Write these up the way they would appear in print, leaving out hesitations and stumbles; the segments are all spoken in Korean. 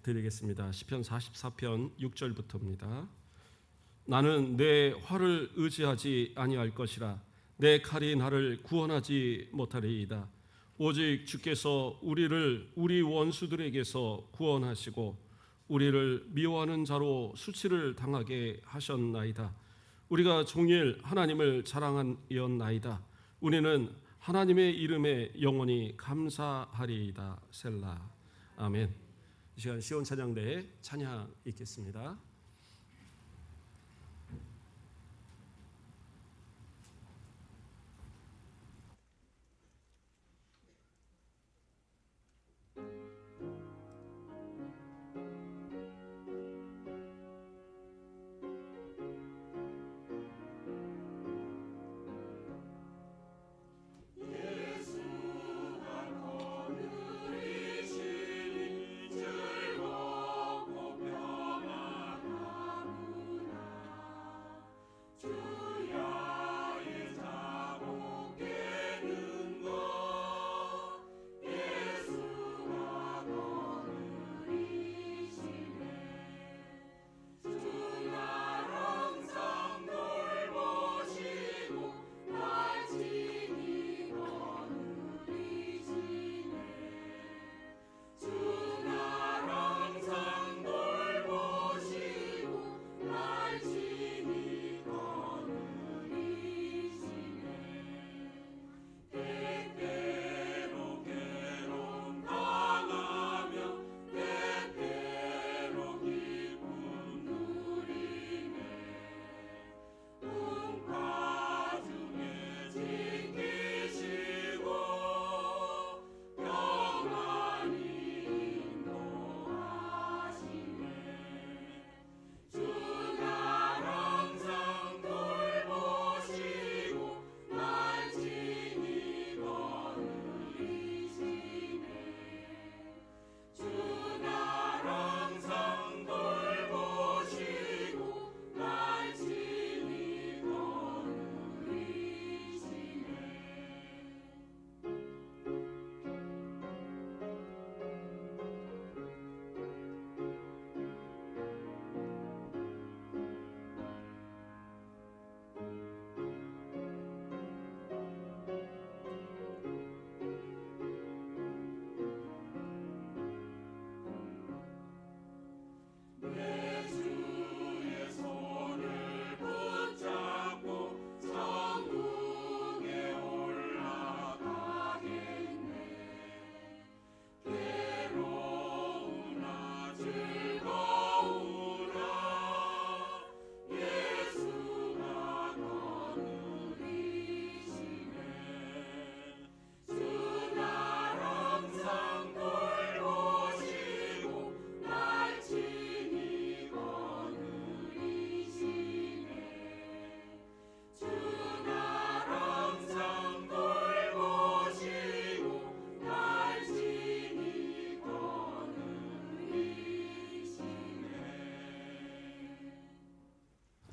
드리겠습니다. 시편 44편 6절부터입니다. 나는 내 활을 의지하지 아니할 것이라. 내 칼이 나를 구원하지 못하리이다. 오직 주께서 우리를 우리 원수들에게서 구원하시고 우리를 미워하는 자로 수치를 당하게 하셨나이다. 우리가 종일 하나님을 자랑하였나이다. 우리는 하나님의 이름에 영원히 감사하리이다. 셀라. 아멘. 이 시간 시온 찬양대에 찬양 읽겠습니다.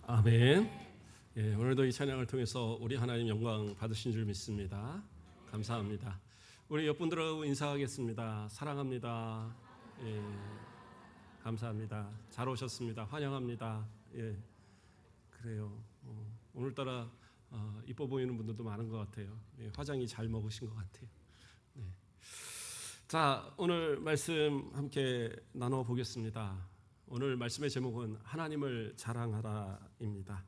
아멘. 예, 오늘도 이 찬양을 통해서 우리 하나님 영광 받으신 줄 믿습니다. 감사합니다. 우리 옆분들하고 인사하겠습니다. 사랑합니다. 예, 감사합니다. 잘 오셨습니다. 환영합니다. 예, 그래요. 오늘따라 이뻐 보이는 분들도 많은 것 같아요. 예, 화장이 잘 먹으신 것 같아요. 네. 자, 오늘 말씀 함께 나눠 보겠습니다. 오늘 말씀의 제목은 하나님을 자랑하라입니다.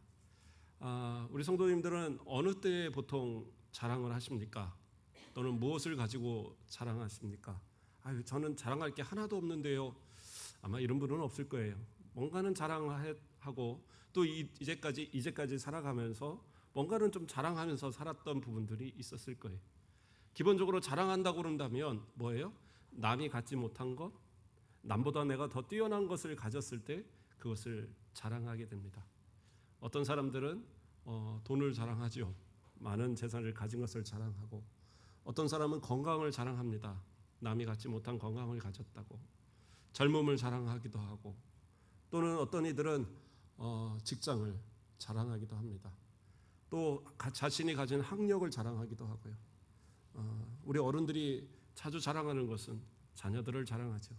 우리 성도님들은 어느 때에 보통 자랑을 하십니까? 또는 무엇을 가지고 자랑하십니까? 저는 자랑할 게 하나도 없는데요. 아마 이런 분은 없을 거예요. 뭔가는 자랑하고 또 이제까지 살아가면서 뭔가는 좀 자랑하면서 살았던 부분들이 있었을 거예요. 기본적으로 자랑한다고 그런다면 뭐예요? 남이 갖지 못한 것, 남보다 내가 더 뛰어난 것을 가졌을 때 그것을 자랑하게 됩니다. 어떤 사람들은 돈을 자랑하죠. 많은 재산을 가진 것을 자랑하고, 어떤 사람은 건강을 자랑합니다. 남이 갖지 못한 건강을 가졌다고. 젊음을 자랑하기도 하고, 또는 어떤 이들은 직장을 자랑하기도 합니다. 또 자신이 가진 학력을 자랑하기도 하고요. 우리 어른들이 자주 자랑하는 것은 자녀들을 자랑하죠.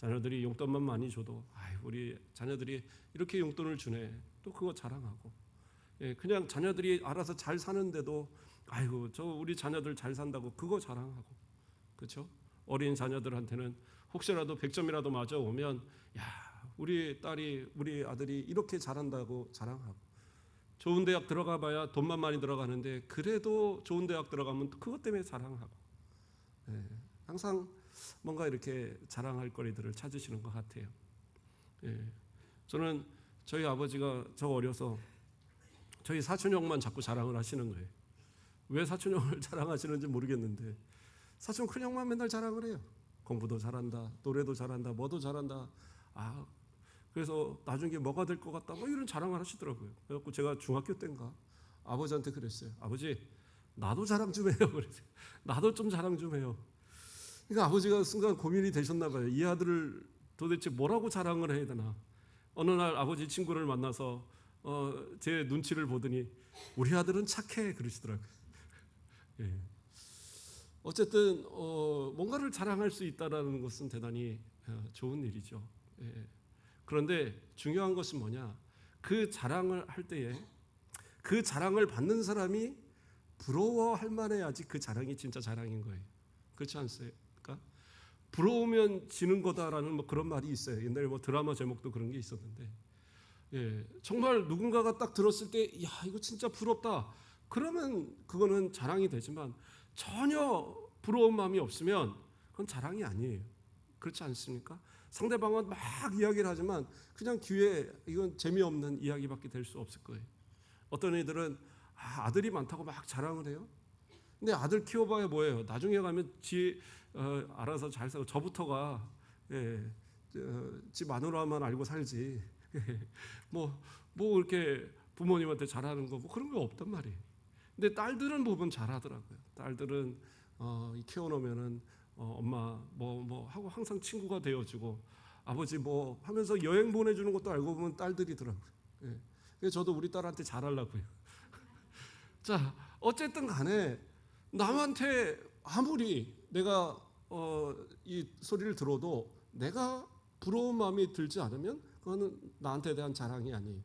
자녀들이 용돈만 많이 줘도 우리 자녀들이 이렇게 용돈을 주네, 또 그거 자랑하고, 그냥 자녀들이 알아서 잘 사는데도 아이고 저 우리 자녀들 잘 산다고 그거 자랑하고, 그렇죠? 어린 자녀들한테는 혹시라도 100점이라도 맞아 오면 야 우리 딸이 우리 아들이 이렇게 잘한다고 자랑하고, 좋은 대학 들어가 봐야 돈만 많이 들어가는데 그래도 좋은 대학 들어가면 그것 때문에 자랑하고, 항상 뭔가 이렇게 자랑할 거리들을 찾으시는 것 같아요. 저는 저희 아버지가 저 어려서 저희 사촌형만 자꾸 자랑을 하시는 거예요. 왜 사촌형을 자랑하시는지 모르겠는데 사촌 큰형만 맨날 자랑을 해요. 공부도 잘한다, 노래도 잘한다, 뭐도 잘한다. 그래서 나중에 뭐가 될 것 같다, 뭐 이런 자랑을 하시더라고요. 그래서 제가 중학교 때인가 아버지한테 그랬어요. 아버지 나도 자랑 좀 해요. 그랬어요. 나도 좀 자랑 좀 해요. 그러니까 아버지가 순간 고민이 되셨나 봐요. 이 아들을 도대체 뭐라고 자랑을 해야 되나. 어느 날 아버지 친구를 만나서 제 눈치를 보더니 우리 아들은 착해 그러시더라고요. 어쨌든 뭔가를 자랑할 수 있다라는 것은 대단히 좋은 일이죠. 그런데 중요한 것은 뭐냐? 그 자랑을 할 때에 그 자랑을 받는 사람이 부러워할 만해야지 그 자랑이 진짜 자랑인 거예요. 그렇지 않습니까? 부러우면 지는 거다라는 뭐 그런 말이 있어요. 옛날에 뭐 드라마 제목도 그런 게 있었는데, 정말 누군가가 딱 들었을 때, 야 이거 진짜 부럽다. 그러면 그거는 자랑이 되지만 전혀 부러운 마음이 없으면 그건 자랑이 아니에요. 그렇지 않습니까? 상대방은 막 이야기를 하지만 그냥 귀에 이건 재미없는 이야기밖에 될 수 없을 거예요. 어떤 애들은 아들이 많다고 막 자랑을 해요. 근데 아들 키워봐야 뭐예요? 나중에 가면 알아서 잘 살고 저부터가 지 마누라만 알고 살지 뭐 이렇게 부모님한테 잘하는 거 뭐 그런 거 없단 말이에요. 근데 딸들은 보면 잘하더라고요. 딸들은 키워놓으면은 엄마 뭐 하고 항상 친구가 되어주고, 아버지 뭐 하면서 여행 보내주는 것도 알고 보면 딸들이더라고요. 그래서 저도 우리 딸한테 잘하려고요. 자, 어쨌든 간에 남한테 아무리 내가 이 소리를 들어도 내가 부러운 마음이 들지 않으면 그거는 나한테 대한 자랑이 아니에요.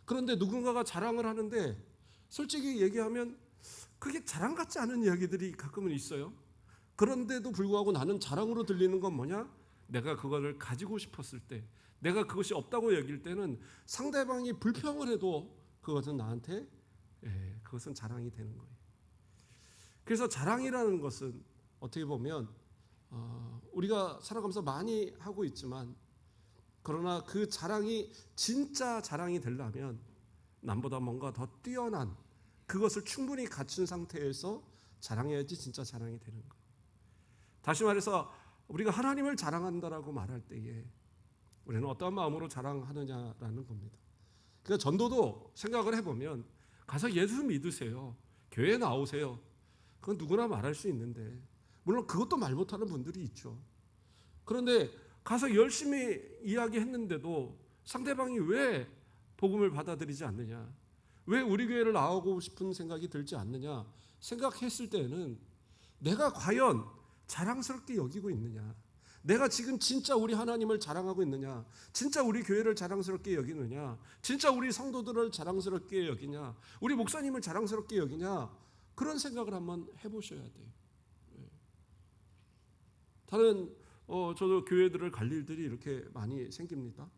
그런데 누군가가 자랑을 하는데 솔직히 얘기하면 그게 자랑 같지 않은 이야기들이 가끔은 있어요. 그런데도 불구하고 나는 자랑으로 들리는 건 뭐냐? 내가 그거를 가지고 싶었을 때, 내가 그것이 없다고 여길 때는 상대방이 불평을 해도 그것은 나한테 그것은 자랑이 되는 거예요. 그래서 자랑이라는 것은 어떻게 보면 우리가 살아가면서 많이 하고 있지만, 그러나 그 자랑이 진짜 자랑이 되려면 남보다 뭔가 더 뛰어난 그것을 충분히 갖춘 상태에서 자랑해야지 진짜 자랑이 되는 거예요. 다시 말해서 우리가 하나님을 자랑한다라고 말할 때에 우리는 어떠한 마음으로 자랑하느냐라는 겁니다. 그러니까 전도도 생각을 해보면 가서 예수 믿으세요, 교회 나오세요, 그건 누구나 말할 수 있는데, 물론 그것도 말 못하는 분들이 있죠. 그런데 가서 열심히 이야기했는데도 상대방이 왜 복음을 받아들이지 않느냐, 왜 우리 교회를 나오고 싶은 생각이 들지 않느냐 생각했을 때는 내가 과연 자랑스럽게 여기고 있느냐, 내가 지금 진짜 우리 하나님을 자랑하고 있느냐, 진짜 우리 교회를 자랑스럽게 여기느냐, 진짜 우리 성도들을 자랑스럽게 여기냐, 우리 목사님을 자랑스럽게 여기냐, 그런 생각을 한번 해보셔야 돼요. 다른 저도 교회들을 갈 일들이 이렇게 많이 생깁니다.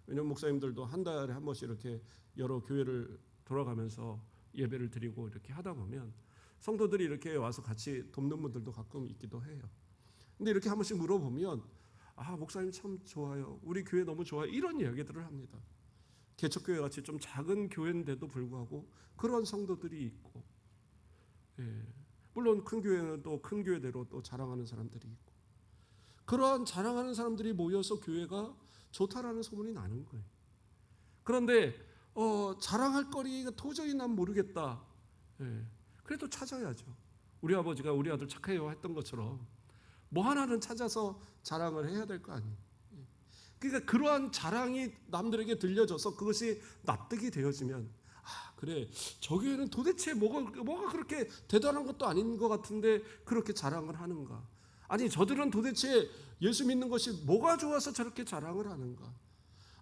왜냐하면 목사님들도 한 달에 한 번씩 이렇게 여러 교회를 돌아가면서 예배를 드리고 이렇게 하다 보면 성도들이 이렇게 와서 같이 돕는 분들도 가끔 있기도 해요. 근데 이렇게 한 번씩 물어보면 목사님 참 좋아요, 우리 교회 너무 좋아요, 이런 이야기들을 합니다. 개척교회 같이 좀 작은 교회인데도 불구하고 그런 성도들이 있고, 물론 큰 교회는 또 큰 교회대로 또 자랑하는 사람들이 있고, 그러한 자랑하는 사람들이 모여서 교회가 좋다라는 소문이 나는 거예요. 그런데 자랑할 거리가 도저히 난 모르겠다. 그래도 찾아야죠. 우리 아버지가 우리 아들 착해요 했던 것처럼 뭐 하나는 찾아서 자랑을 해야 될 거 아니에요. 그러니까 그러한 자랑이 남들에게 들려져서 그것이 납득이 되어지면, 그래, 저 교회는 도대체 뭐가 그렇게 대단한 것도 아닌 것 같은데 그렇게 자랑을 하는가. 아니 저들은 도대체 예수 믿는 것이 뭐가 좋아서 저렇게 자랑을 하는가?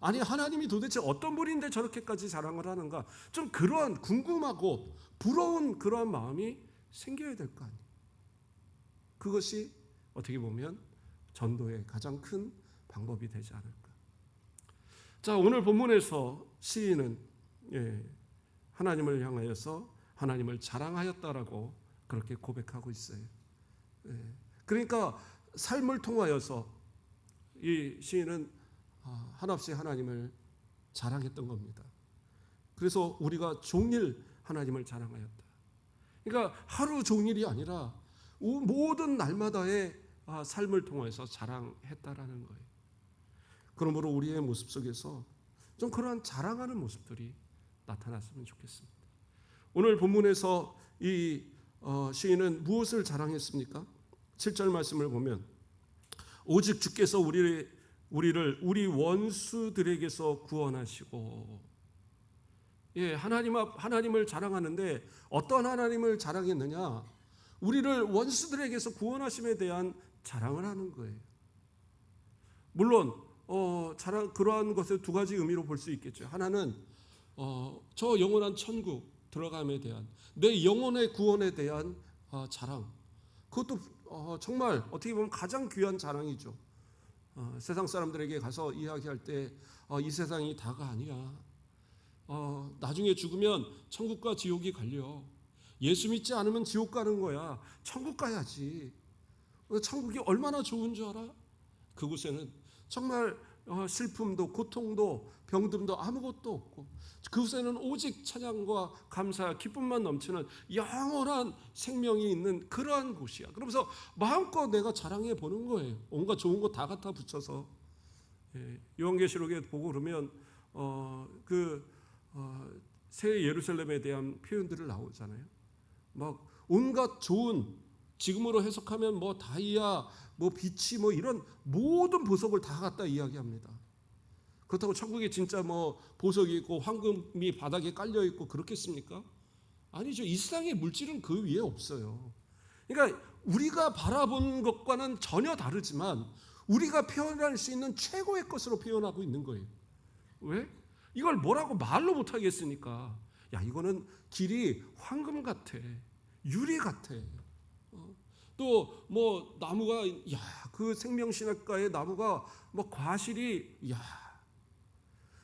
아니 하나님이 도대체 어떤 분인데 저렇게까지 자랑을 하는가? 좀 그러한 궁금하고 부러운 그러한 마음이 생겨야 될 거 아니에요. 그것이 어떻게 보면 전도의 가장 큰 방법이 되지 않을까. 자, 오늘 본문에서 시인은 하나님을 향하여서 하나님을 자랑하였다라고 그렇게 고백하고 있어요. 그러니까 삶을 통하여서 이 시인은 한없이 하나님을 자랑했던 겁니다. 그래서 우리가 종일 하나님을 자랑하였다. 그러니까 하루 종일이 아니라 모든 날마다의 삶을 통해서 자랑했다라는 거예요. 그러므로 우리의 모습 속에서 좀 그러한 자랑하는 모습들이 나타났으면 좋겠습니다. 오늘 본문에서 이 시인은 무엇을 자랑했습니까? 7절 말씀을 보면 오직 주께서 우리를 우리 원수들에게서 구원하시고, 하나님을 자랑하는데 어떤 하나님을 자랑했느냐? 우리를 원수들에게서 구원하심에 대한 자랑을 하는 거예요. 물론 그러한 것을 두 가지 의미로 볼 수 있겠죠. 하나는 저 영원한 천국 들어감에 대한 내 영혼의 구원에 대한 자랑. 그것도 정말 어떻게 보면 가장 귀한 자랑이죠. 세상 사람들에게 가서 이야기할 때 이 세상이 다가 아니야. 나중에 죽으면 천국과 지옥이 갈려. 예수 믿지 않으면 지옥 가는 거야. 천국 가야지. 천국이 얼마나 좋은 줄 알아? 그곳에는 정말 슬픔도 고통도 병듦도 아무것도 없고, 그곳에는 오직 찬양과 감사 기쁨만 넘치는 영원한 생명이 있는 그러한 곳이야. 그러면서 마음껏 내가 자랑해 보는 거예요. 온갖 좋은 거 다 갖다 붙여서. 요한계시록에 보고 그러면 새 예루살렘에 대한 표현들을 나오잖아요. 막 온갖 좋은, 지금으로 해석하면 뭐 다이아, 뭐 빛이, 뭐 이런 모든 보석을 다 갖다 이야기합니다. 그렇다고 천국에 진짜 뭐 보석이 있고 황금이 바닥에 깔려 있고 그렇겠습니까? 아니죠. 이 세상의 물질은 그 위에 없어요. 그러니까 우리가 바라본 것과는 전혀 다르지만 우리가 표현할 수 있는 최고의 것으로 표현하고 있는 거예요. 왜? 이걸 뭐라고 말로 못 하겠으니까. 야, 이거는 길이 황금 같아, 유리 같아. 또 뭐 나무가, 야, 그 생명신학과의 나무가 뭐 과실이, 야,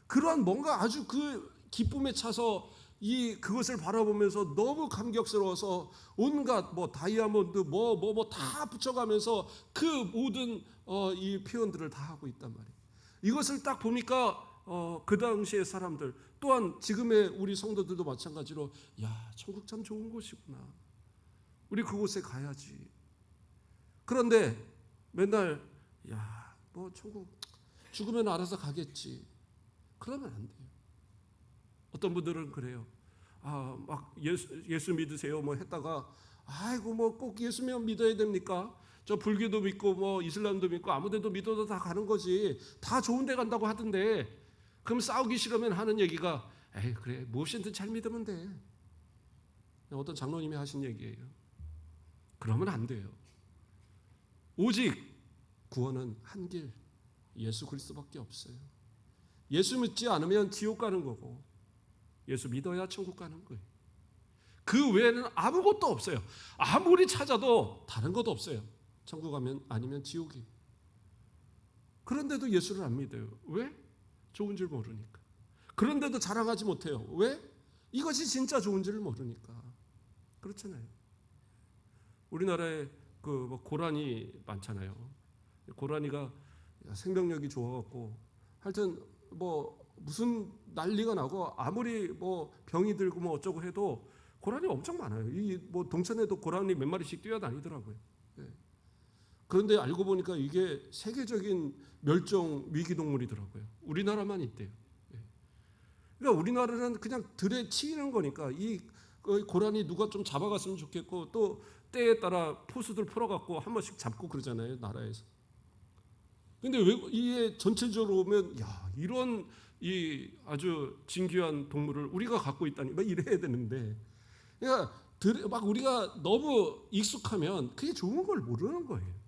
그러한 뭔가 아주 그 기쁨에 차서 그것을 바라보면서 너무 감격스러워서 온갖 뭐 다이아몬드 뭐 다 붙여가면서 그 모든 이 표현들을 다 하고 있단 말이에요. 이것을 딱 보니까 그 당시의 사람들, 또한 지금의 우리 성도들도 마찬가지로, 야, 천국 참 좋은 곳이구나. 우리 그곳에 가야지. 그런데 맨날, 야, 뭐 천국 죽으면 알아서 가겠지. 그러면 안 돼요. 어떤 분들은 그래요. 막 예수 믿으세요 뭐 했다가, 아이고 뭐 꼭 예수만 믿어야 됩니까? 저 불교도 믿고 뭐 이슬람도 믿고 아무데도 믿어도 다 가는 거지. 다 좋은 데 간다고 하던데. 그럼 싸우기 싫으면 하는 얘기가, 에이 그래 무엇이든 잘 믿으면 돼. 어떤 장로님이 하신 얘기예요. 그러면 안 돼요. 오직 구원은 한 길, 예수 그리스도밖에 없어요. 예수 믿지 않으면 지옥 가는 거고, 예수 믿어야 천국 가는 거예요. 그 외에는 아무것도 없어요. 아무리 찾아도 다른 것도 없어요. 천국 가면 아니면 지옥이. 그런데도 예수를 안 믿어요. 왜? 좋은 줄 모르니까. 그런데도 자랑하지 못해요. 왜? 이것이 진짜 좋은 줄 모르니까. 그렇잖아요. 우리나라에 뭐 고라니 많잖아요. 고라니가 생명력이 좋아갖고 하여튼 뭐 무슨 난리가 나고 아무리 뭐 병이 들고 뭐 어쩌고 해도 고라니 엄청 많아요. 이 뭐 동천에도 고라니 몇 마리씩 뛰어다니더라고요. 그런데 알고 보니까 이게 세계적인 멸종 위기 동물이더라고요. 우리나라만 있대요. 그러니까 우리나라는 그냥 들에 치이는 거니까 이 고라니 누가 좀 잡아갔으면 좋겠고, 또 때에 따라 포수들 풀어갖고 한 번씩 잡고 그러잖아요, 나라에서. 근데 왜 이게 전체적으로 보면, 야, 이런 이 아주 진귀한 동물을 우리가 갖고 있다니 막 이래야 되는데, 그러니까 막 우리가 너무 익숙하면 그게 좋은 걸 모르는 거예요.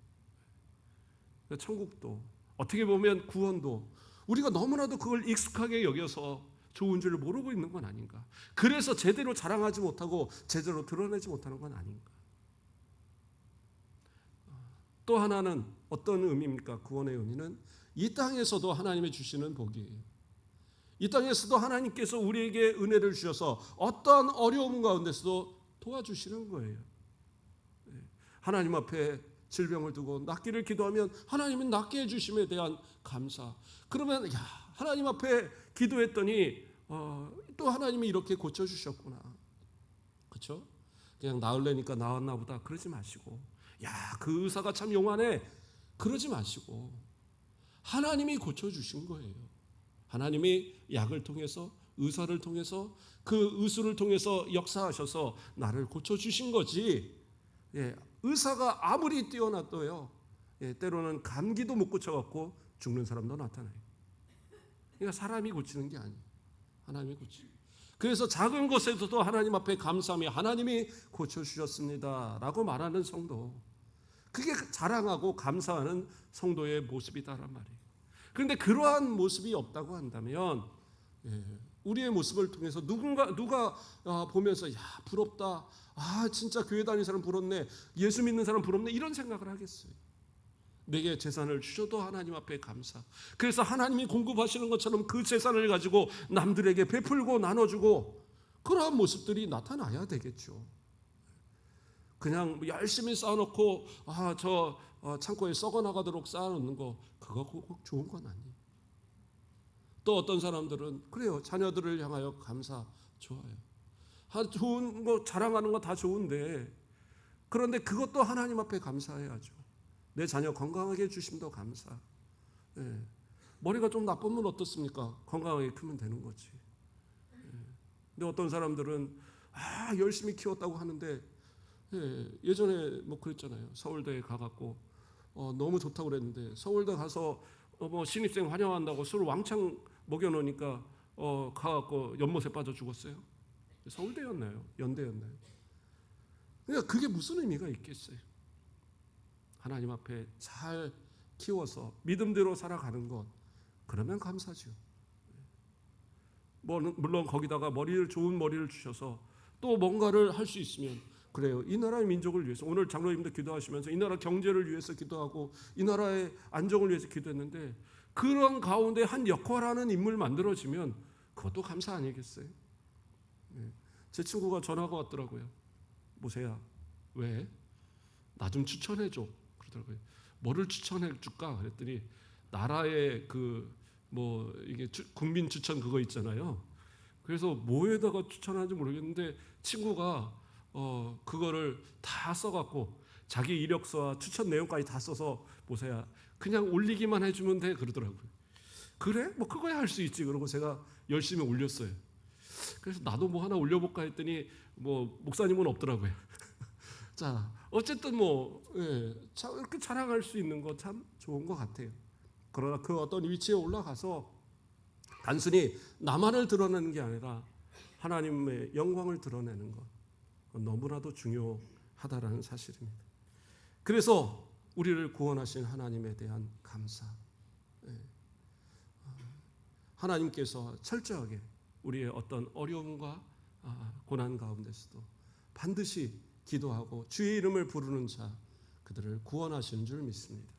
천국도 어떻게 보면 구원도 우리가 너무나도 그걸 익숙하게 여겨서 좋은 줄 모르고 있는 건 아닌가. 그래서 제대로 자랑하지 못하고 제대로 드러내지 못하는 건 아닌가. 또 하나는 어떤 의미입니까? 구원의 의미는 이 땅에서도 하나님이 주시는 복이에요. 이 땅에서도 하나님께서 우리에게 은혜를 주셔서 어떠한 어려움 가운데서도 도와주시는 거예요. 하나님 앞에 질병을 두고 낫기를 기도하면 하나님은 낫게 해주심에 대한 감사. 그러면 하나님 앞에 기도했더니 또 하나님이 이렇게 고쳐주셨구나. 그렇죠? 그냥 나으려니까 나았나 보다 그러지 마시고 그 의사가 참 용하네 그러지 마시고 하나님이 고쳐주신 거예요. 하나님이 약을 통해서 의사를 통해서 그 의술을 통해서 역사하셔서 나를 고쳐주신 거지. 의사가 아무리 뛰어나도요 때로는 감기도 못 고쳐갖고 죽는 사람도 나타나요. 그러니까 사람이 고치는 게 아니에요. 하나님이 고치는. 그래서 작은 것에서도 하나님 앞에 감사하며 하나님이 고쳐주셨습니다 라고 말하는 성도, 그게 자랑하고 감사하는 성도의 모습이다란 말이에요. 그런데 그러한 모습이 없다고 한다면 우리의 모습을 통해서 누가 보면서 부럽다, 진짜 교회 다니는 사람 부럽네, 예수 믿는 사람 부럽네 이런 생각을 하겠어요. 내게 재산을 주셔도 하나님 앞에 감사. 그래서 하나님이 공급하시는 것처럼 그 재산을 가지고 남들에게 베풀고 나눠주고 그러한 모습들이 나타나야 되겠죠. 그냥 열심히 쌓아놓고 저 창고에 썩어나가도록 쌓아놓는 거 그거 꼭 좋은 건 아니에요. 또 어떤 사람들은 그래요. 자녀들을 향하여 감사 좋아요. 좋은 거 자랑하는 거 다 좋은데 그런데 그것도 하나님 앞에 감사해야죠. 내 자녀 건강하게 해주심도 감사. 머리가 좀 나쁘면 어떻습니까? 건강하게 크면 되는 거지. 근데 어떤 사람들은 열심히 키웠다고 하는데 예전에 뭐 그랬잖아요. 서울대에 가갖고 너무 좋다고 그랬는데 서울대 가서 뭐 신입생 환영한다고 술 왕창 먹여놓으니까 가갖고 연못에 빠져 죽었어요. 서울대였나요? 연대였나요? 그러니까 그게 무슨 의미가 있겠어요? 하나님 앞에 잘 키워서 믿음대로 살아가는 것, 그러면 감사죠. 물론 거기다가 좋은 머리를 주셔서 또 뭔가를 할 수 있으면 그래요. 이 나라의 민족을 위해서 오늘 장로님들 기도하시면서 이 나라 경제를 위해서 기도하고 이 나라의 안정을 위해서 기도했는데 그런 가운데 한 역할하는 인물 만들어지면 그것도 감사 아니겠어요? 제 친구가 전화가 왔더라고요. 모세야, 왜? 나 좀 추천해줘. 그러더라고요. 뭐를 추천해 줄까? 그랬더니 나라의 이게 국민 추천 그거 있잖아요. 그래서 뭐에다가 추천하는지 모르겠는데 친구가 그거를 다 써갖고 자기 이력서와 추천 내용까지 다 써서 모세야 그냥 올리기만 해주면 돼 그러더라고요. 그래? 뭐 그거야 할 수 있지. 그러고 제가 열심히 올렸어요. 그래서 나도 뭐 하나 올려볼까 했더니 뭐 목사님은 없더라고요. 자, 어쨌든 이렇게 자랑할 수 있는 거 참 좋은 것 같아요. 그러나 그 어떤 위치에 올라가서 단순히 나만을 드러내는 게 아니라 하나님의 영광을 드러내는 것, 너무나도 중요하다라는 사실입니다. 그래서 우리를 구원하신 하나님에 대한 감사. 하나님께서 철저하게 우리의 어떤 어려움과 고난 가운데서도 반드시 기도하고 주의 이름을 부르는 자 그들을 구원하시는 줄 믿습니다.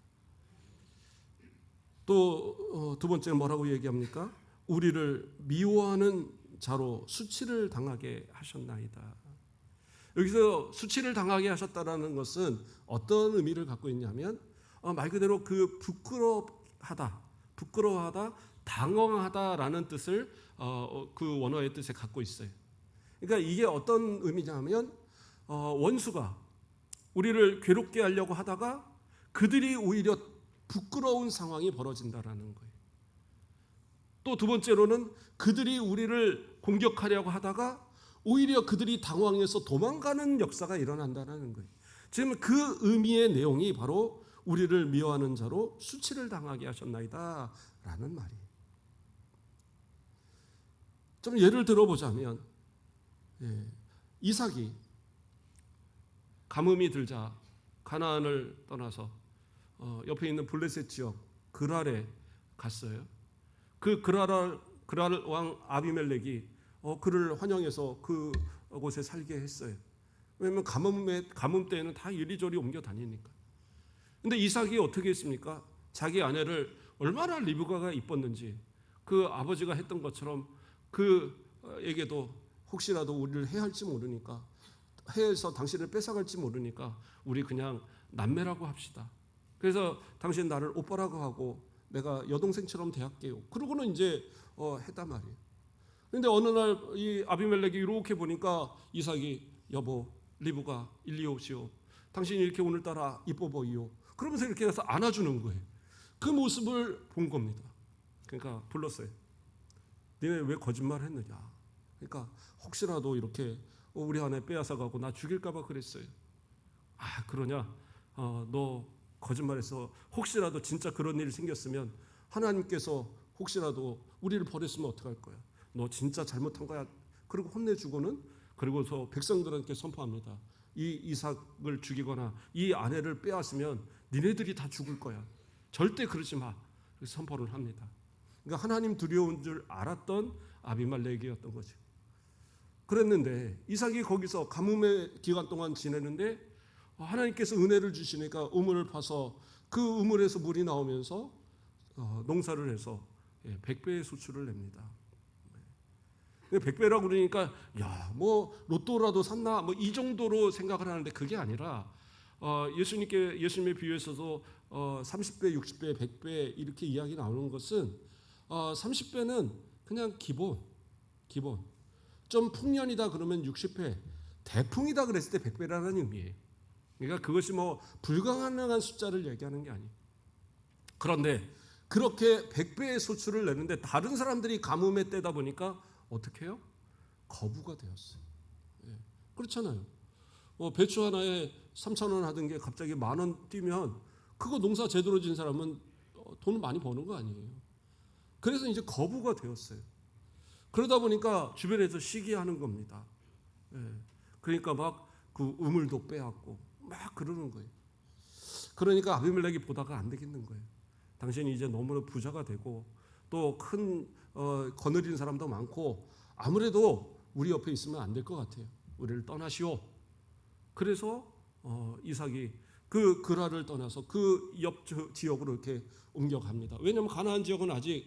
또 두 번째 뭐라고 얘기합니까? 우리를 미워하는 자로 수치를 당하게 하셨나이다. 여기서 수치를 당하게 하셨다라는 것은 어떤 의미를 갖고 있냐면 말 그대로 그 부끄러워하다, 당황하다라는 뜻을 그 원어의 뜻에 갖고 있어요. 그러니까 이게 어떤 의미냐면 원수가 우리를 괴롭게 하려고 하다가 그들이 오히려 부끄러운 상황이 벌어진다라는 거예요. 또 두 번째로는 그들이 우리를 공격하려고 하다가 오히려 그들이 당황해서 도망가는 역사가 일어난다는 거예요. 지금 그 의미의 내용이 바로 우리를 미워하는 자로 수치를 당하게 하셨나이다 라는 말이에요. 좀 예를 들어보자면 이삭이 가뭄이 들자 가나안을 떠나서 옆에 있는 블레셋 지역 그랄에 갔어요. 그 그랄 왕 아비멜렉이 그를 환영해서 그곳에 살게 했어요. 왜냐하면 가뭄 때에는 다 이리저리 옮겨 다니니까. 근데 이삭이 어떻게 했습니까? 자기 아내를 얼마나 리브가가 이뻤는지 그 아버지가 했던 것처럼 그에게도 혹시라도 우리를 해할지 모르니까, 해해서 당신을 뺏어갈지 모르니까 우리 그냥 남매라고 합시다. 그래서 당신 나를 오빠라고 하고 내가 여동생처럼 대할게요. 그러고는 이제 했단 말이에요. 근데 어느 날 이 아비멜렉이 이렇게 보니까 이삭이 여보 리브가 일리 오시오. 당신이 이렇게 오늘따라 이뻐 보이오. 그러면서 이렇게 해서 안아주는 거예요. 그 모습을 본 겁니다. 그러니까 불렀어요. 니네 왜 거짓말 했느냐. 그러니까 혹시라도 이렇게 우리 아내 빼앗아 가고 나 죽일까 봐 그랬어요. 아 그러냐. 너 거짓말해서 혹시라도 진짜 그런 일이 생겼으면 하나님께서 혹시라도 우리를 버렸으면 어떡할 거야. 너 진짜 잘못한 거야. 그리고 혼내주고는 그리고서 백성들한테 선포합니다. 이 이삭을 죽이거나 이 아내를 빼앗으면 니네들이 다 죽을 거야. 절대 그러지 마. 그래서 선포를 합니다. 그러니까 하나님 두려운 줄 알았던 아비멜렉이었던 거죠. 그랬는데 이삭이 거기서 가뭄의 기간 동안 지내는데 하나님께서 은혜를 주시니까 우물을 파서 그 우물에서 물이 나오면서 농사를 해서 100배의 수출을 냅니다. 100배라고 그러니까 야, 뭐 로또라도 샀나 뭐 이 정도로 생각을 하는데 그게 아니라 예수님의 비유에서도 30배, 60배, 100배 이렇게 이야기 나오는 것은 30배는 그냥 기본 좀 풍년이다 그러면 60배, 대풍이다 그랬을 때 100배라는 의미예요. 그러니까 그것이 뭐 불가능한 숫자를 얘기하는 게 아니에요. 그런데 그렇게 100배의 소출을 내는데 다른 사람들이 가뭄에 때다 보니까 어떻게 해요? 거부가 되었어요. 예. 그렇잖아요. 배추 하나에 3,000원 하던 게 갑자기 10,000원 뛰면 그거 농사 제대로 진 사람은 돈을 많이 버는 거 아니에요. 그래서 이제 거부가 되었어요. 그러다 보니까 주변에서 시기하는 겁니다. 예. 그러니까 막 그 우물도 빼앗고 막 그러는 거예요. 그러니까 아비멜렉이 보다가 안 되겠는 거예요. 당신이 이제 너무 부자가 되고 또 큰 거느린 사람도 많고 아무래도 우리 옆에 있으면 안 될 것 같아요. 우리를 떠나시오. 그래서 이삭이 그 그랄을 떠나서 그 옆 지역으로 이렇게 옮겨갑니다. 왜냐하면 가나안 지역은 아직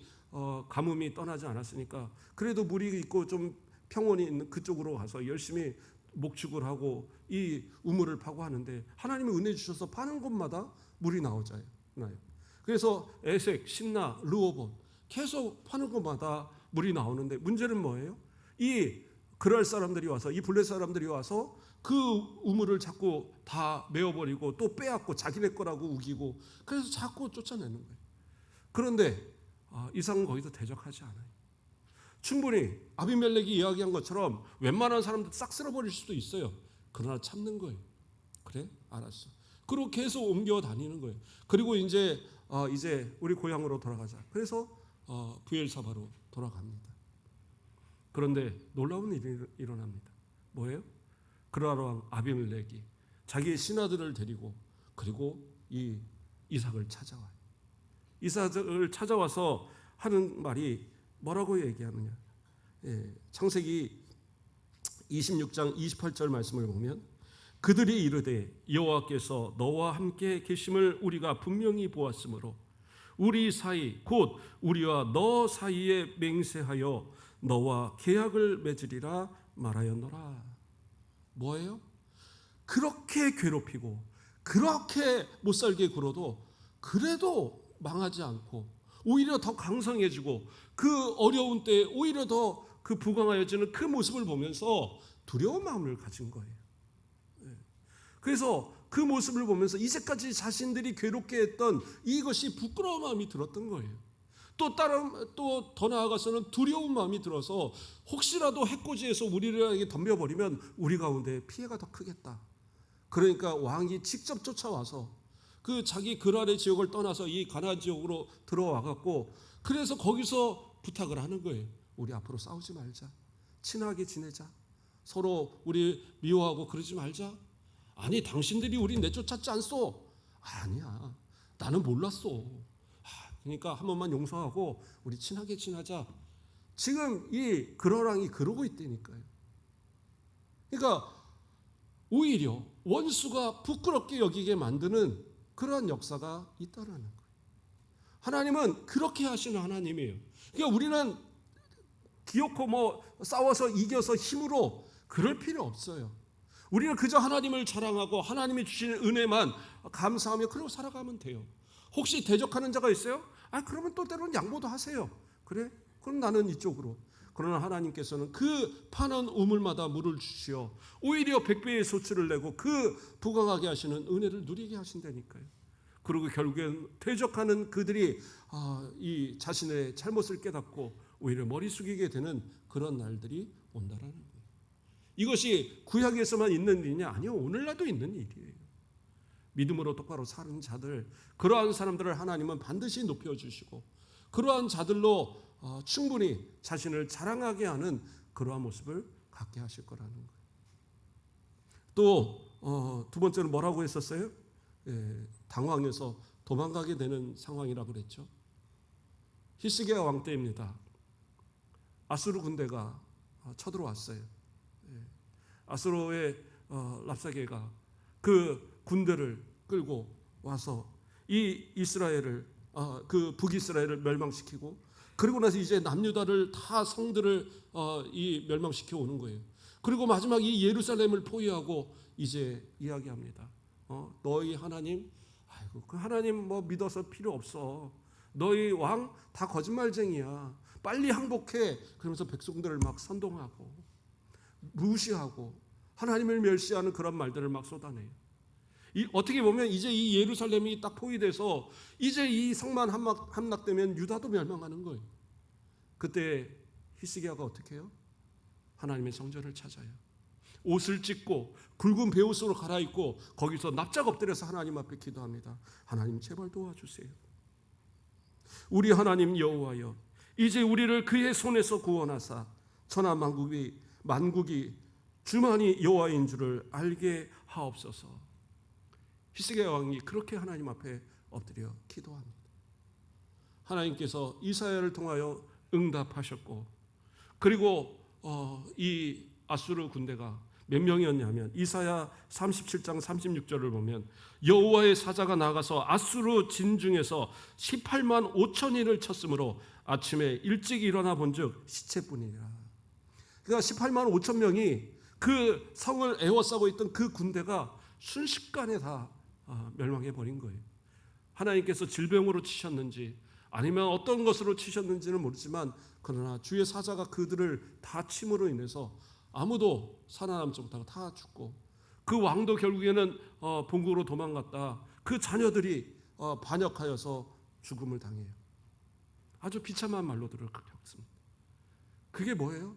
가뭄이 떠나지 않았으니까 그래도 물이 있고 좀 평원이 있는 그쪽으로 가서 열심히 목축을 하고 이 우물을 파고 하는데 하나님이 은혜 주셔서 파는 곳마다 물이 나요. 그래서 에색, 신나, 르호본 계속 파는 곳마다 물이 나오는데 문제는 뭐예요? 이 그랄 사람들이 와서 이 블레 사람들이 와서 그 우물을 자꾸 다 메어버리고 또 빼앗고 자기네 거라고 우기고 그래서 자꾸 쫓아내는 거예요. 그런데 이삭은 거기서 대적하지 않아요. 충분히 아비멜렉이 이야기한 것처럼 웬만한 사람들 싹 쓸어버릴 수도 있어요. 그러나 참는 거예요. 그래? 알았어. 그리고 계속 옮겨 다니는 거예요. 그리고 이제 우리 고향으로 돌아가자. 그래서 부엘사바로 돌아갑니다. 그런데 놀라운 일이 일어납니다. 뭐예요? 그랄 왕 아비멜렉이 자기의 신하들을 데리고 그리고 이 이삭을 찾아와요. 이삭을 찾아와서 하는 말이 뭐라고 얘기하느냐? 창세기 26장 28절 말씀을 보면 그들이 이르되 여호와께서 너와 함께 계심을 우리가 분명히 보았으므로 우리 사이 곧 우리와 너 사이에 맹세하여 너와 계약을 맺으리라 말하였노라. 뭐예요? 그렇게 괴롭히고 그렇게 못살게 굴어도 그래도 망하지 않고 오히려 더 강성해지고 그 어려운 때에 오히려 더 그 부강하여지는 그 모습을 보면서 두려운 마음을 가진 거예요. 그래서 그 모습을 보면서 이제까지 자신들이 괴롭게 했던 이것이 부끄러운 마음이 들었던 거예요. 또 더 나아가서는 두려운 마음이 들어서 혹시라도 해코지에서 우리를 덤벼버리면 우리 가운데 피해가 더 크겠다. 그러니까 왕이 직접 쫓아와서 그 자기 그랄의 지역을 떠나서 이 가나안 지역으로 들어와 갖고 그래서 거기서 부탁을 하는 거예요. 우리 앞으로 싸우지 말자. 친하게 지내자. 서로 우리 미워하고 그러지 말자. 아니 당신들이 우리 내쫓았지 않소? 아니야. 나는 몰랐어. 그러니까 한 번만 용서하고 우리 친하게 지내자. 지금 이 그러랑이 그러고 있다니까요. 그러니까 오히려 원수가 부끄럽게 여기게 만드는 그러한 역사가 있다라는 거예요. 하나님은 그렇게 하시는 하나님이에요. 그러니까 우리는 기어코 싸워서 이겨서 힘으로 그럴 필요 없어요. 우리는 그저 하나님을 자랑하고 하나님이 주시는 은혜만 감사하며 그러고 살아가면 돼요. 혹시 대적하는 자가 있어요? 그러면 또 때로는 양보도 하세요. 그래? 그럼 나는 이쪽으로. 그러나 하나님께서는 그 파는 우물마다 물을 주시어 오히려 100배의 소출을 내고 그 부강하게 하시는 은혜를 누리게 하신다니까요. 그리고 결국엔 대적하는 그들이 이 자신의 잘못을 깨닫고 오히려 머리 숙이게 되는 그런 날들이 온다라는 거예요. 이것이 구약에서만 있는 일이냐? 아니요, 오늘날도 있는 일이에요. 믿음으로 똑바로 사는 자들, 그러한 사람들을 하나님은 반드시 높여주시고 그러한 자들로 충분히 자신을 자랑하게 하는 그러한 모습을 갖게 하실 거라는 거예요. 또 두 번째는 뭐라고 했었어요? 당황해서 도망가게 되는 상황이라고 그랬죠. 히스기야 왕 때입니다. 아수르 군대가 쳐들어왔어요. 아수르의 랍사게가 그 군대를 끌고 와서 이 이스라엘을 그 북이스라엘을 멸망시키고 그리고 나서 이제 남유다를 다 성들을 멸망시켜 오는 거예요. 그리고 마지막 이 예루살렘을 포위하고 이제 이야기합니다. 너희 하나님, 그 하나님 믿어서 필요 없어. 너희 왕 다 거짓말쟁이야. 빨리 항복해. 그러면서 백성들을 막 선동하고 무시하고 하나님을 멸시하는 그런 말들을 막 쏟아내요. 어떻게 보면 이제 이 예루살렘이 딱 포위돼서 이제 이 성만 함락되면 유다도 멸망하는 거예요. 그때 히스기야가 어떻게 해요? 하나님의 성전을 찾아요. 옷을 찢고 굵은 베옷으로 갈아입고 거기서 납작 엎드려서 하나님 앞에 기도합니다. 하나님 제발 도와주세요. 우리 하나님 여호와여, 이제 우리를 그의 손에서 구원하사 천하 만국이 주만이 여호와인 줄을 알게 하옵소서. 히스기야 왕이 그렇게 하나님 앞에 엎드려 기도합니다. 하나님께서 이사야를 통하여 응답하셨고 그리고 이 아수르 군대가 몇 명이었냐면 이사야 37장 36절을 보면 여호와의 사자가 나가서 아수르 진중에서 18만 5천인을 쳤으므로 아침에 일찍 일어나 본즉 시체뿐이라. 그러니까 18만 5천 명이 그 성을 에워싸고 있던 그 군대가 순식간에 다 멸망해 버린 거예요. 하나님께서 질병으로 치셨는지 아니면 어떤 것으로 치셨는지는 모르지만 그러나 주의 사자가 그들을 다 침으로 인해서 아무도 살아남지 못하고 다 죽고 그 왕도 결국에는 본국으로 도망갔다. 그 자녀들이 반역하여서 죽음을 당해요. 아주 비참한 말로 겪습니다. 그게 뭐예요?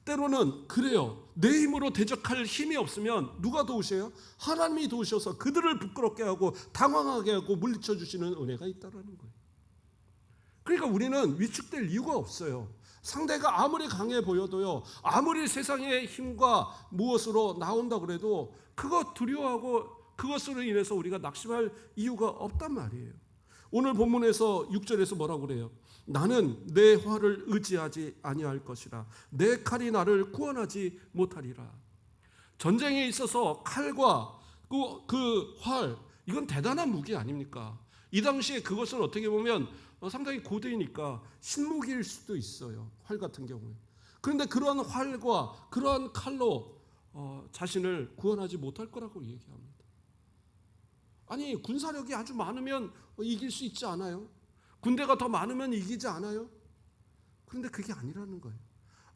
때로는 그래요. 내 힘으로 대적할 힘이 없으면 누가 도우셔요? 하나님이 도우셔서 그들을 부끄럽게 하고 당황하게 하고 물리쳐 주시는 은혜가 있다는 거예요. 그러니까 우리는 위축될 이유가 없어요. 상대가 아무리 강해 보여도요, 아무리 세상의 힘과 무엇으로 나온다 그래도 그거 두려워하고 그것으로 인해서 우리가 낙심할 이유가 없단 말이에요. 오늘 본문에서 6절에서 뭐라고 그래요? 나는 내 활을 의지하지 아니할 것이라. 내 칼이 나를 구원하지 못하리라. 전쟁에 있어서 칼과 그 활, 이건 대단한 무기 아닙니까? 이 당시에 그것은 어떻게 보면 상당히 고대이니까 신무기일 수도 있어요. 활 같은 경우에. 그런데 그러한 활과 그러한 칼로 자신을 구원하지 못할 거라고 얘기합니다. 아니, 군사력이 아주 많으면 이길 수 있지 않아요? 군대가 더 많으면 이기지 않아요? 그런데 그게 아니라는 거예요.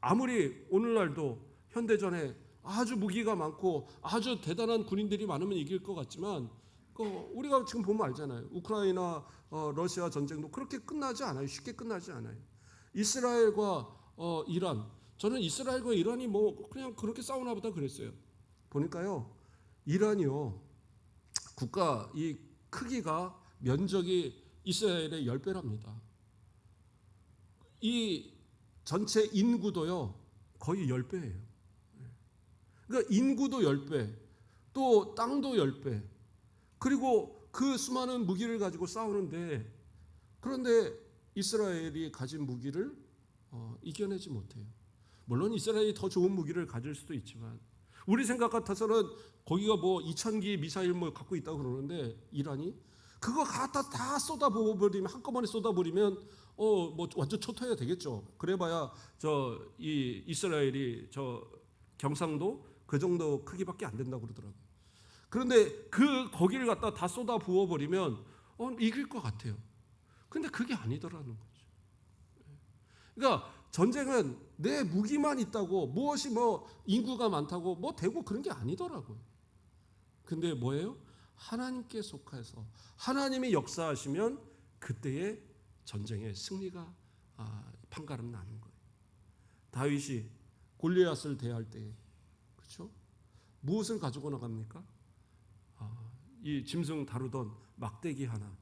아무리 오늘날도 현대전에 아주 무기가 많고 아주 대단한 군인들이 많으면 이길 것 같지만 우리가 지금 보면 알잖아요. 우크라이나 러시아 전쟁도 그렇게 끝나지 않아요. 쉽게 끝나지 않아요. 이스라엘과 이란, 저는 이스라엘과 이란이 그냥 그렇게 싸우나 보다 그랬어요. 보니까요, 이란이요, 국가 이 크기가 면적이 이스라엘의 10배랍니다. 이 전체 인구도요 거의 10배예요. 그러니까 인구도 10배, 또 땅도 10배, 그리고 그 수많은 무기를 가지고 싸우는데, 그런데 이스라엘이 가진 무기를 이겨내지 못해요. 물론 이스라엘이 더 좋은 무기를 가질 수도 있지만, 우리 생각 같아서는 거기가 뭐 2,000기 미사일 뭐 갖고 있다고 그러는데, 이란이 그거 갖다 다 쏟아부어버리면, 한꺼번에 쏟아버리면 뭐 완전 초토화가 되겠죠. 그래봐야 이 이스라엘이 경상도 그 정도 크기밖에 안 된다고 그러더라고요. 그런데 거기를 갖다 다 쏟아 부어버리면 이길 것 같아요. 근데 그게 아니더라는 거죠. 그러니까 전쟁은 내 무기만 있다고, 무엇이 뭐 인구가 많다고 뭐 되고 그런 게 아니더라고요. 근데 뭐예요? 하나님께 속해서 하나님이 역사하시면 그때의 전쟁의 승리가 판가름 나는 거예요. 다윗이 골리앗을 대할 때, 그렇죠? 무엇을 가지고 나갑니까? 이 짐승 다루던 막대기 하나,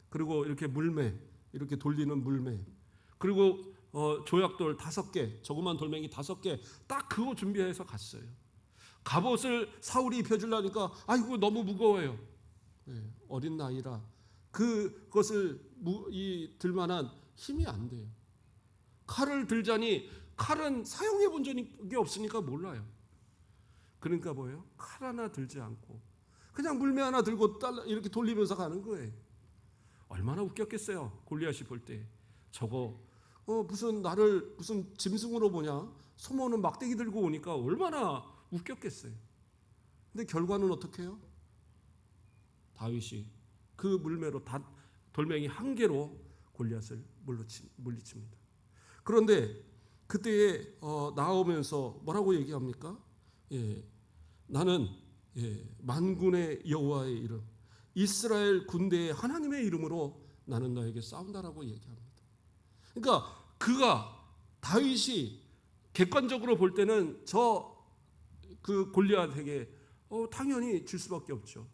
그리고 이렇게 물매, 이렇게 돌리는 물매, 그리고 조약돌 5개, 조그만 돌멩이 5개, 딱 그거 준비해서 갔어요. 갑옷을 사울이 입혀주려니까 아이고 너무 무거워요. 네, 어린 나이라 그것을 들만한 힘이 안 돼요. 칼을 들자니 칼은 사용해 본 적이 없으니까 몰라요. 그러니까 뭐예요? 칼 하나 들지 않고 그냥 물매 하나 들고 이렇게 돌리면서 가는 거예요. 얼마나 웃겼겠어요. 골리앗이 볼 때 저거 나를 무슨 짐승으로 보냐? 소모는 막대기 들고 오니까 얼마나 웃겼겠어요. 근데 결과는 어떻게 해요? 다윗이 그 물매로 돌멩이 1개로 골리앗을 물리칩니다. 그런데 그때에 나오면서 뭐라고 얘기합니까? 나는 만군의 여호와의 이름, 이스라엘 군대의 하나님의 이름으로 나는 너에게 싸운다라고 얘기합니다. 그러니까 다윗이 객관적으로 볼 때는 그 골리앗에게 당연히 질 수밖에 없죠.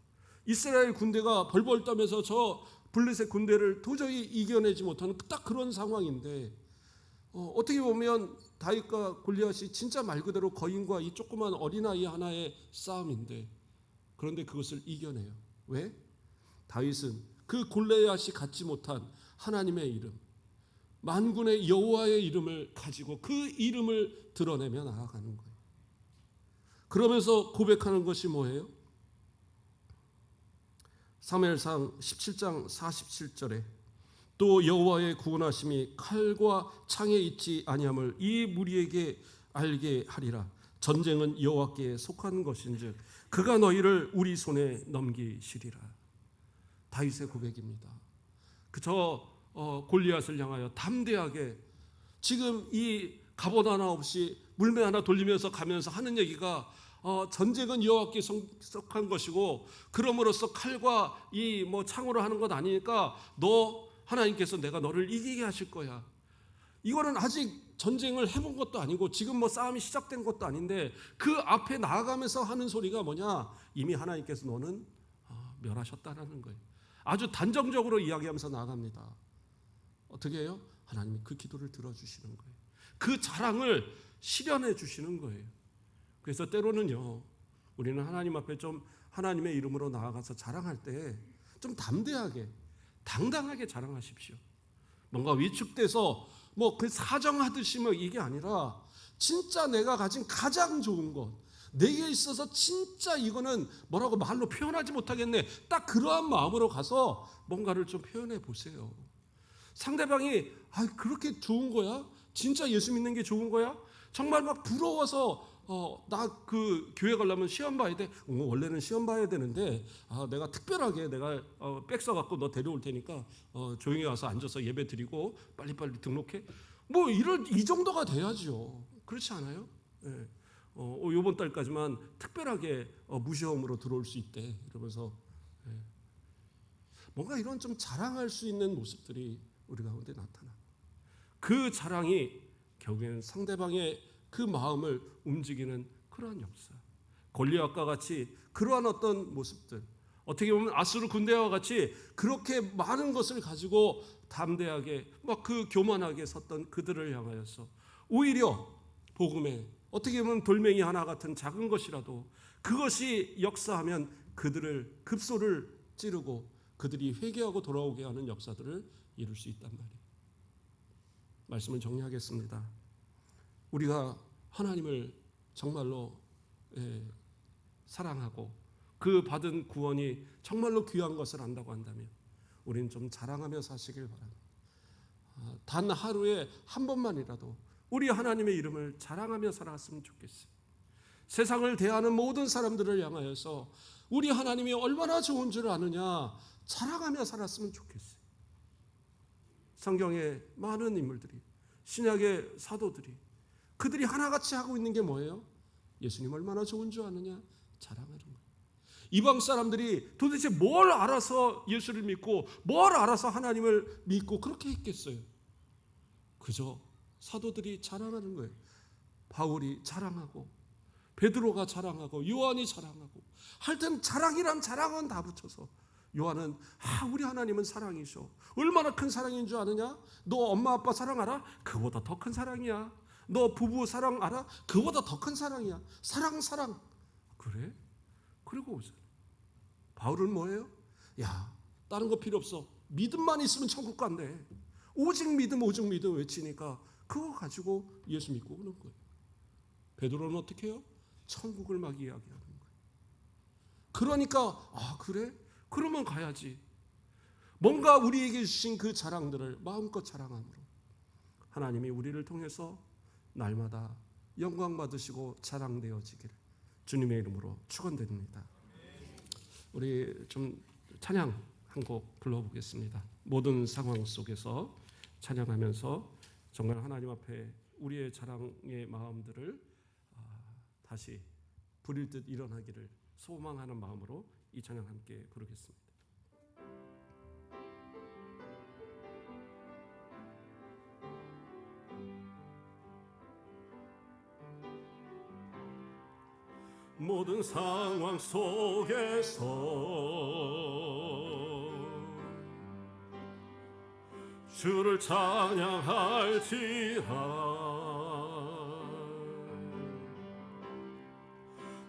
이스라엘 군대가 벌벌 떠면서 저 블레셋 군대를 도저히 이겨내지 못하는 딱 그런 상황인데, 어떻게 보면 다윗과 골리앗이 진짜 말 그대로 거인과 이 조그만 어린아이 하나의 싸움인데, 그런데 그것을 이겨내요. 왜? 다윗은 그 골리앗이 갖지 못한 하나님의 이름, 만군의 여호와의 이름을 가지고 그 이름을 드러내며 나아가는 거예요. 그러면서 고백하는 것이 뭐예요? 사무엘상 17장 47절에 또 여호와의 구원하심이 칼과 창에 있지 아니함을 이 무리에게 알게 하리라. 전쟁은 여호와께 속한 것인즉 그가 너희를 우리 손에 넘기시리라. 다윗의 고백입니다. 골리앗을 향하여 담대하게, 지금 이 갑옷 하나 없이 물매 하나 돌리면서 가면서 하는 얘기가 전쟁은 여호와께 속한 것이고, 그럼으로써 칼과 이 창으로 하는 것 아니니까 하나님께서 내가 너를 이기게 하실 거야. 이거는 아직 전쟁을 해본 것도 아니고 지금 싸움이 시작된 것도 아닌데, 그 앞에 나아가면서 하는 소리가 뭐냐? 이미 하나님께서 너는 멸하셨다라는 거예요. 아주 단정적으로 이야기하면서 나아갑니다. 어떻게 해요? 하나님이 그 기도를 들어주시는 거예요. 그 자랑을 실현해 주시는 거예요. 그래서 때로는요, 우리는 하나님 앞에 좀 하나님의 이름으로 나아가서 자랑할 때 좀 담대하게, 당당하게 자랑하십시오. 뭔가 위축돼서 그 사정하듯이 이게 아니라 진짜 내가 가진 가장 좋은 것, 내게 있어서 진짜 이거는 뭐라고 말로 표현하지 못하겠네, 딱 그러한 마음으로 가서 뭔가를 좀 표현해 보세요. 상대방이 그렇게 좋은 거야? 진짜 예수 믿는 게 좋은 거야? 정말 부러워서 나 그 교회 가려면 시험 봐야 돼. 원래는 시험 봐야 되는데 내가 특별하게 내가 백 써갖고 너 데려올 테니까 조용히 와서 앉아서 예배 드리고 빨리빨리 등록해. 이 정도가 돼야죠. 그렇지 않아요? 네. 이번 달까지만 특별하게 무시험으로 들어올 수 있대. 이러면서 뭔가 이런 좀 자랑할 수 있는 모습들이 우리 가운데 나타나. 그 자랑이 결국에는 상대방의 그 마음을 움직이는 그러한 역사. 골리앗과 같이 그러한 어떤 모습들, 어떻게 보면 아수르 군대와 같이 그렇게 많은 것을 가지고 담대하게 그 교만하게 섰던 그들을 향하여서 오히려 복음에 어떻게 보면 돌멩이 하나 같은 작은 것이라도 그것이 역사하면 그들을 급소를 찌르고 그들이 회개하고 돌아오게 하는 역사들을 이룰 수 있단 말이에요. 말씀을 정리하겠습니다. 우리가 하나님을 정말로 사랑하고 그 받은 구원이 정말로 귀한 것을 안다고 한다면 우리는 좀 자랑하며 사시길 바랍니다. 단 하루에 한 번만이라도 우리 하나님의 이름을 자랑하며 살았으면 좋겠어요. 세상을 대하는 모든 사람들을 향하여서 우리 하나님이 얼마나 좋은 줄 아느냐 자랑하며 살았으면 좋겠어요. 성경의 많은 인물들이, 신약의 사도들이, 그들이 하나같이 하고 있는 게 뭐예요? 예수님 얼마나 좋은 줄 아느냐 자랑하는 거예요. 이방 사람들이 도대체 뭘 알아서 예수를 믿고 뭘 알아서 하나님을 믿고 그렇게 했겠어요? 그저 사도들이 자랑하는 거예요. 바울이 자랑하고 베드로가 자랑하고 요한이 자랑하고 하여튼 자랑이란 자랑은 다 붙여서 요한은 우리 하나님은 사랑이셔. 얼마나 큰 사랑인 줄 아느냐? 너 엄마 아빠 사랑 알아? 그보다 더 큰 사랑이야. 너 부부 사랑 알아? 그보다 더 큰 사랑이야. 사랑. 그래? 그리고 오잖아. 바울은 뭐예요? 야, 다른 거 필요 없어. 믿음만 있으면 천국 간대. 오직 믿음 외치니까 그거 가지고 예수 믿고 오는 거예요. 베드로는 어떻게 해요? 천국을 막 이야기하는 거예요. 그러니까 그래? 그러면 가야지. 뭔가 우리에게 주신 그 자랑들을 마음껏 자랑함으로 하나님이 우리를 통해서 날마다 영광 받으시고 자랑되어지기를 주님의 이름으로 축원드립니다. 우리 좀 찬양 한 곡 불러보겠습니다. 모든 상황 속에서 찬양하면서 정말 하나님 앞에 우리의 자랑의 마음들을 다시 부릴 듯 일어나기를 소망하는 마음으로 이 찬양 함께 부르겠습니다. 모든 상황 속에서 주를 찬양할지라.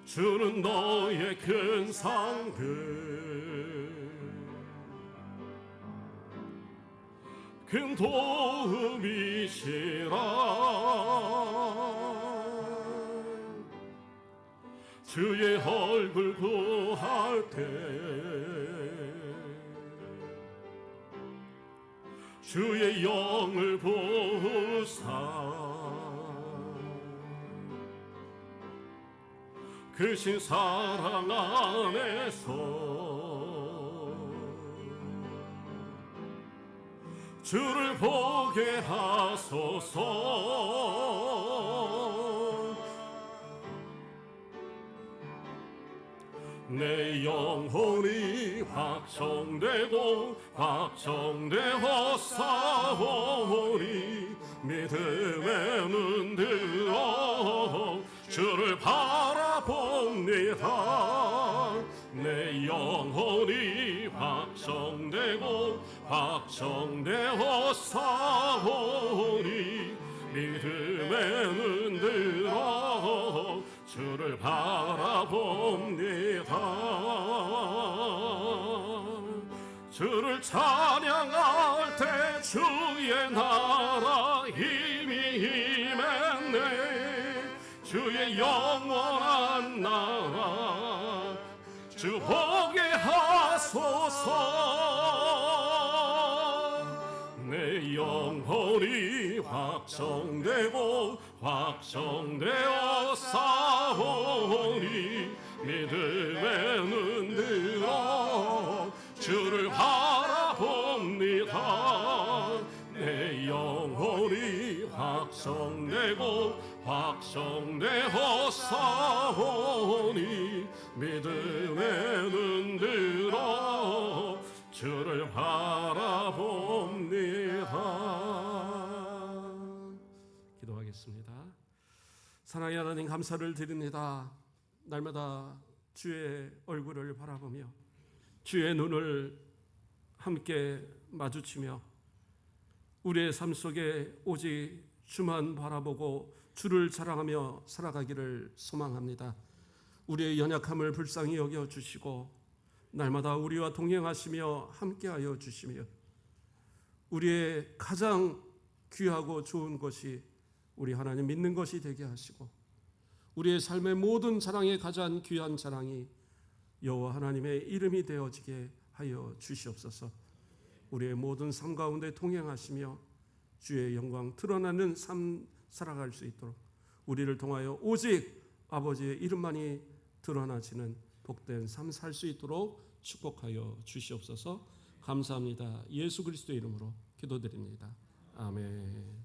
주는 너의 큰 상급 큰 도움이시라. 주의 얼굴 구할 때 주의 영을 보사 크신 사랑 안에서 주를 보게 하소서. 내 영혼이 확정되어 싸우니 믿음의 눈 들어 주를 바라봅니다. 내 영혼이 확정되어 싸우니 믿음의 눈 들어 주를 바라봅니다. 주를 찬양할 때 주의 나라 힘이 임했네. 주의 영원한 나라 주 보게 하소서. 내 영혼이 확정되어 싸우니 믿음의 눈 들어 주를 바라봅니다. 내 영혼이 확정되어 싸우니 믿음의 눈 들어 주를 바라봅니다. 기도하겠습니다. 사랑의 하나님 감사를 드립니다. 날마다 주의 얼굴을 바라보며 주의 눈을 함께 마주치며 우리의 삶 속에 오직 주만 바라보고 주를 자랑하며 살아가기를 소망합니다. 우리의 연약함을 불쌍히 여겨주시고 날마다 우리와 동행하시며 함께하여 주시며 우리의 가장 귀하고 좋은 것이 우리 하나님 믿는 것이 되게 하시고 우리의 삶의 모든 자랑의 가장 귀한 자랑이 여호와 하나님의 이름이 되어지게 하여 주시옵소서. 우리의 모든 삶 가운데 동행하시며 주의 영광 드러나는 삶 살아갈 수 있도록 우리를 통하여 오직 아버지의 이름만이 드러나지는 복된 삶 살 수 있도록 축복하여 주시옵소서. 감사합니다. 예수 그리스도의 이름으로 기도드립니다. 아멘.